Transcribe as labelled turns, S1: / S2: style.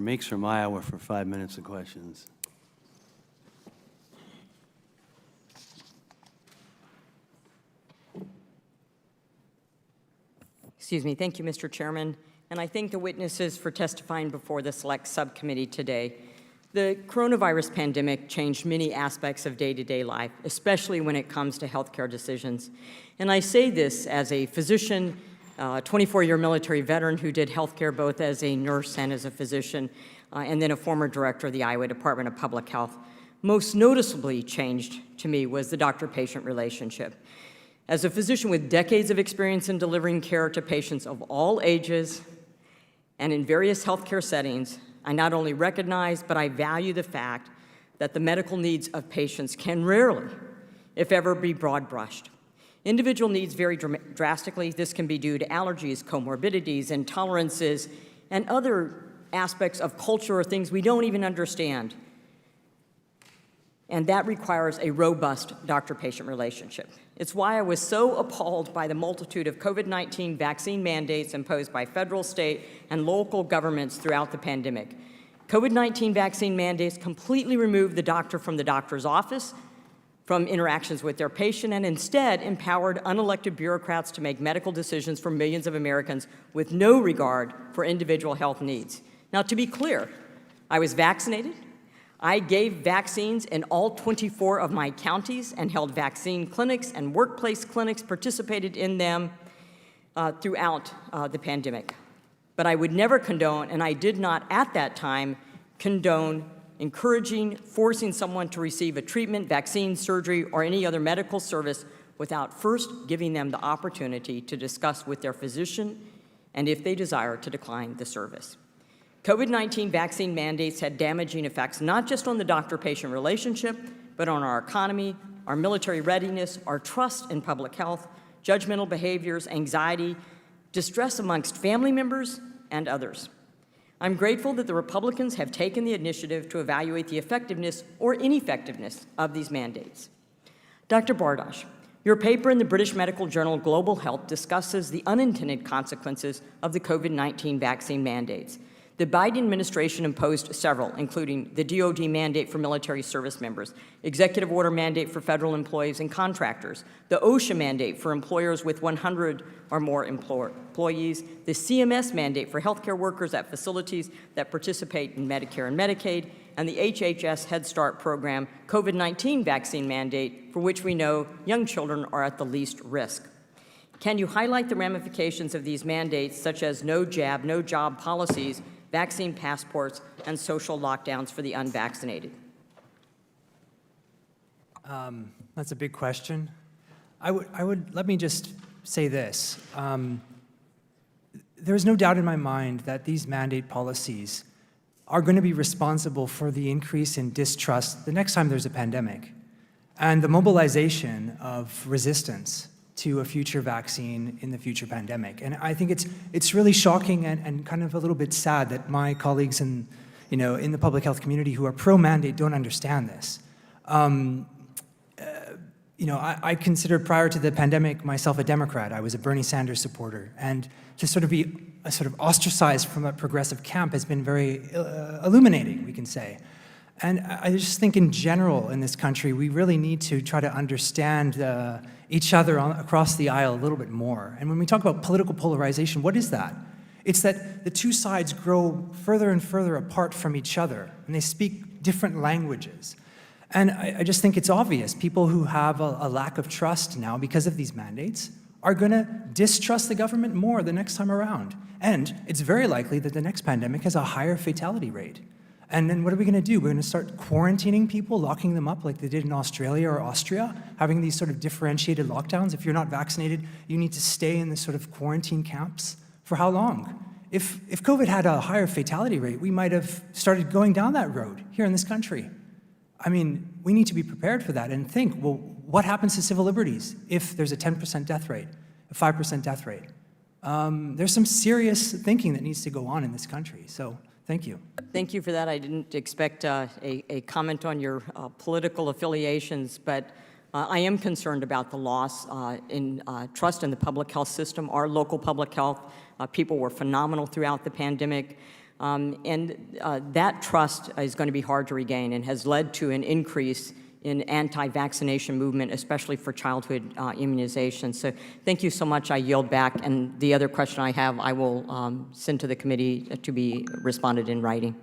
S1: Meeks from Iowa for 5 minutes of questions.
S2: Excuse me. Thank you, Mr. Chairman. And I thank the witnesses for testifying before the Select Subcommittee today. The coronavirus pandemic changed many aspects of day-to-day life, especially when it comes to healthcare decisions. And I say this as a physician, 24-year military veteran who did healthcare both as a nurse and as a physician, and then a former director of the Iowa Department of Public Health. Most noticeably changed to me was the doctor-patient relationship. As a physician with decades of experience in delivering care to patients of all ages and in various healthcare settings, I not only recognize, but I value the fact that the medical needs of patients can rarely, if ever, be broad-brushed. Individual needs vary drastically. This can be due to allergies, comorbidities, intolerances, and other aspects of culture or things we don't even understand. And that requires a robust doctor-patient relationship. It's why I was so appalled by the multitude of COVID-19 vaccine mandates imposed by federal, state, and local governments throughout the pandemic. COVID-19 vaccine mandates completely removed the doctor from the doctor's office, from interactions with their patient, and instead empowered unelected bureaucrats to make medical decisions for millions of Americans with no regard for individual health needs. Now, to be clear, I was vaccinated. I gave vaccines in all 24 of my counties and held vaccine clinics and workplace clinics, participated in them throughout the pandemic. But I would never condone, and I did not at that time condone encouraging, forcing someone to receive a treatment, vaccine, surgery, or any other medical service without first giving them the opportunity to discuss with their physician and, if they desire, to decline the service. COVID-19 vaccine mandates had damaging effects not just on the doctor-patient relationship, but on our economy, our military readiness, our trust in public health, judgmental behaviors, anxiety, distress amongst family members, and others. I'm grateful that the Republicans have taken the initiative to evaluate the effectiveness or ineffectiveness of these mandates. Dr. Bardosh, your paper in the British medical journal Global Health discusses the unintended consequences of the COVID-19 vaccine mandates. The Biden administration imposed several, including the DoD mandate for military service members, executive order mandate for federal employees and contractors, the OSHA mandate for employers with 100 or more employees, the CMS mandate for healthcare workers at facilities that participate in Medicare and Medicaid, and the HHS Head Start program COVID-19 vaccine mandate, for which we know young children are at the least risk. Can you highlight the ramifications of these mandates, such as no jab, no job policies, vaccine passports, and social lockdowns for the unvaccinated?
S3: That's a big question. Let me just say this. There's no doubt in my mind that these mandate policies are going to be responsible for the increase in distrust the next time there's a pandemic, and the mobilization of resistance to a future vaccine in the future pandemic. And I think it's really shocking and kind of a little bit sad that my colleagues in the public health community who are pro-mandate don't understand this. I considered prior to the pandemic myself a Democrat. I was a Bernie Sanders supporter. And to sort of be ostracized from a progressive camp has been very illuminating, we can say. And I just think in general in this country, we really need to try to understand each other across the aisle a little bit more. And when we talk about political polarization, what is that? It's that the two sides grow further and further apart from each other, and they speak different languages. And I just think it's obvious. People who have a lack of trust now because of these mandates are going to distrust the government more the next time around. And it's very likely that the next pandemic has a higher fatality rate. And then what are we going to do? We're going to start quarantining people, locking them up like they did in Australia or Austria, having these sort of differentiated lockdowns. If you're not vaccinated, you need to stay in this sort of quarantine camps. For how long? If COVID had a higher fatality rate, we might have started going down that road here in this country. I mean, we need to be prepared for that and think, well, what happens to civil liberties if there's a 10% death rate, a 5% death rate? There's some serious thinking that needs to go on in this country. So thank you.
S2: Thank you for that. I didn't expect a comment on your political affiliations, but I am concerned about the loss in trust in the public health system. Our local public health people were phenomenal throughout the pandemic. That trust is going to be hard to regain and has led to an increase in anti-vaccination movement, especially for childhood immunization. So thank you so much. I yield back. And the other question I have, I will send to the committee to be responded in writing.